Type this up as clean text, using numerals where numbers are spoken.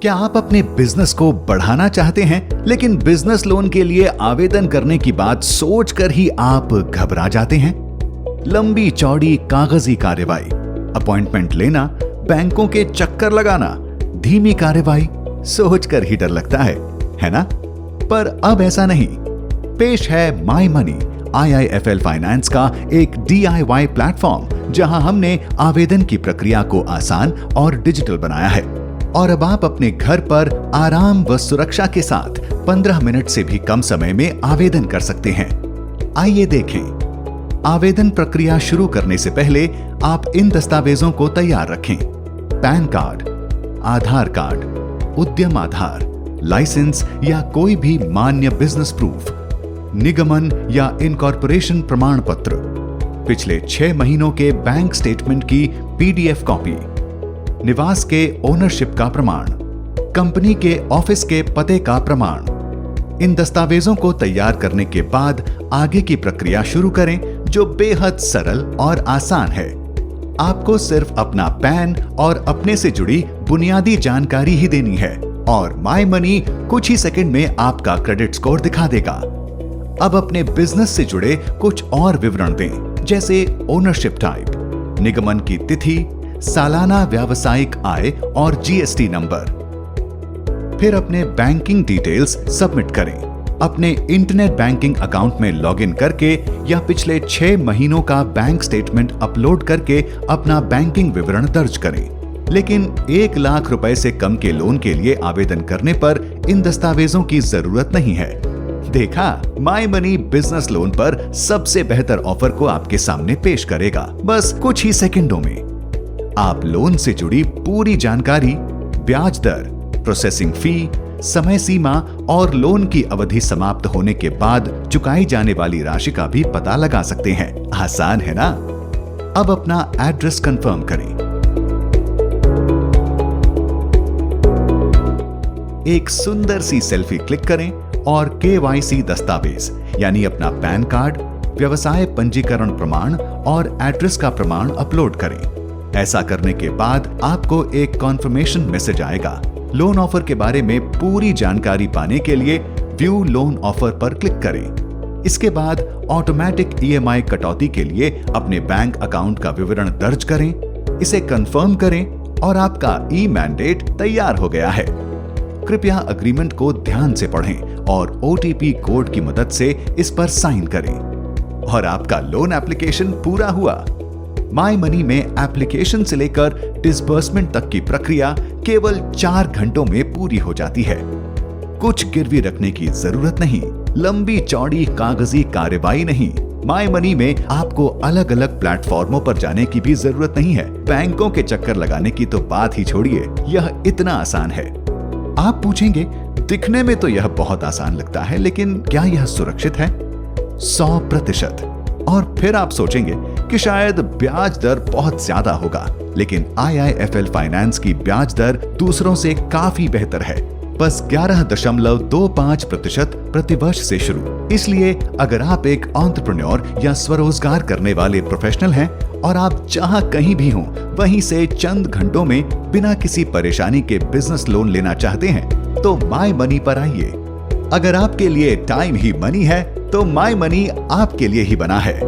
क्या आप अपने बिजनेस को बढ़ाना चाहते हैं, लेकिन बिजनेस लोन के लिए आवेदन करने की बात सोचकर ही आप घबरा जाते हैं? लंबी चौड़ी कागजी कार्यवाही, अपॉइंटमेंट लेना, बैंकों के चक्कर लगाना, धीमी कार्यवाही, सोचकर ही डर लगता है ना? पर अब ऐसा नहीं। पेश है माई मनी, IIFL फाइनेंस का एक DIY प्लेटफॉर्म, जहां हमने आवेदन की प्रक्रिया को आसान और डिजिटल बनाया है और अब आप अपने घर पर आराम व सुरक्षा के साथ 15 मिनट से भी कम समय में आवेदन कर सकते हैं। आइए देखें। आवेदन प्रक्रिया शुरू करने से पहले आप इन दस्तावेजों को तैयार रखें: पैन कार्ड, आधार कार्ड, उद्यम आधार, लाइसेंस या कोई भी मान्य बिजनेस प्रूफ, निगमन या इनकॉर्पोरेशन प्रमाण पत्र, पिछले 6 महीनों के बैंक स्टेटमेंट की PDF कॉपी, निवास के ओनरशिप का प्रमाण, कंपनी के ऑफिस के पते का प्रमाण। इन दस्तावेजों को तैयार करने के बाद आगे की प्रक्रिया शुरू करें, जो बेहद सरल और आसान है। आपको सिर्फ अपना पैन और अपने से जुड़ी बुनियादी जानकारी ही देनी है और माई मनी कुछ ही सेकंड में आपका क्रेडिट स्कोर दिखा देगा। अब अपने बिजनेस से जुड़े कुछ और विवरण दें, जैसे ओनरशिप टाइप, निगमन की तिथि, सालाना व्यावसायिक आय और GST नंबर। फिर अपने बैंकिंग डिटेल्स सबमिट करें। अपने इंटरनेट बैंकिंग अकाउंट में लॉगिन करके या पिछले 6 महीनों का बैंक स्टेटमेंट अपलोड करके अपना बैंकिंग विवरण दर्ज करें। लेकिन 1 लाख रुपए से कम के लोन के लिए आवेदन करने पर इन दस्तावेजों की जरूरत नहीं है। देखा, माई मनी बिजनेस लोन पर सबसे बेहतर ऑफर को आपके सामने पेश करेगा, बस कुछ ही सेकंडों में। आप लोन से जुड़ी पूरी जानकारी, ब्याज दर, प्रोसेसिंग फी, समय सीमा और लोन की अवधि समाप्त होने के बाद चुकाई जाने वाली राशि का भी पता लगा सकते हैं। आसान है ना? अब अपना एड्रेस कंफर्म करें। एक सुंदर सी सेल्फी क्लिक करें और KYC दस्तावेज यानी अपना पैन कार्ड, व्यवसाय पंजीकरण प्रमाण और एड्रेस का प्रमाण अपलोड करें। ऐसा करने के बाद आपको एक कॉन्फर्मेशन मैसेज आएगा। लोन ऑफर के बारे में पूरी जानकारी पाने के लिए व्यू लोन ऑफर पर क्लिक करें। इसके बाद ऑटोमेटिक EMI कटौती के लिए अपने बैंक अकाउंट का विवरण दर्ज करें, इसे कंफर्म करें और आपका ई-मैंडेट तैयार हो गया है। कृपया अग्रीमेंट को ध्यान से पढ़ें और OTP कोड की मदद से इस पर साइन करें और आपका लोन एप्लीकेशन पूरा हुआ। माई मनी में एप्लीकेशन से लेकर डिसबर्समेंट तक की प्रक्रिया केवल 4 घंटों में पूरी हो जाती है। कुछ गिरवी रखने की जरूरत नहीं, लंबी चौड़ी कागजी कार्यवाही नहीं। माई मनी में आपको अलग अलग प्लेटफॉर्मों पर जाने की भी जरूरत नहीं है। बैंकों के चक्कर लगाने की तो बात ही छोड़िए, यह इतना आसान है। आप पूछेंगे, दिखने में तो यह बहुत आसान लगता है, लेकिन क्या यह सुरक्षित है? 100%। और फिर आप सोचेंगे कि शायद ब्याज दर बहुत ज्यादा होगा, लेकिन IIFL फाइनेंस की ब्याज दर दूसरों से काफी बेहतर है, बस 11.25% प्रतिवर्ष से शुरू। इसलिए अगर आप एक एंटरप्रेन्योर या स्वरोजगार करने वाले प्रोफेशनल हैं और आप जहां कहीं भी हों वहीं से चंद घंटों में बिना किसी परेशानी के बिजनेस लोन लेना चाहते हैं, तो माई मनी पर आइए। अगर आपके लिए टाइम ही मनी है तो माई मनी आपके लिए ही बना है।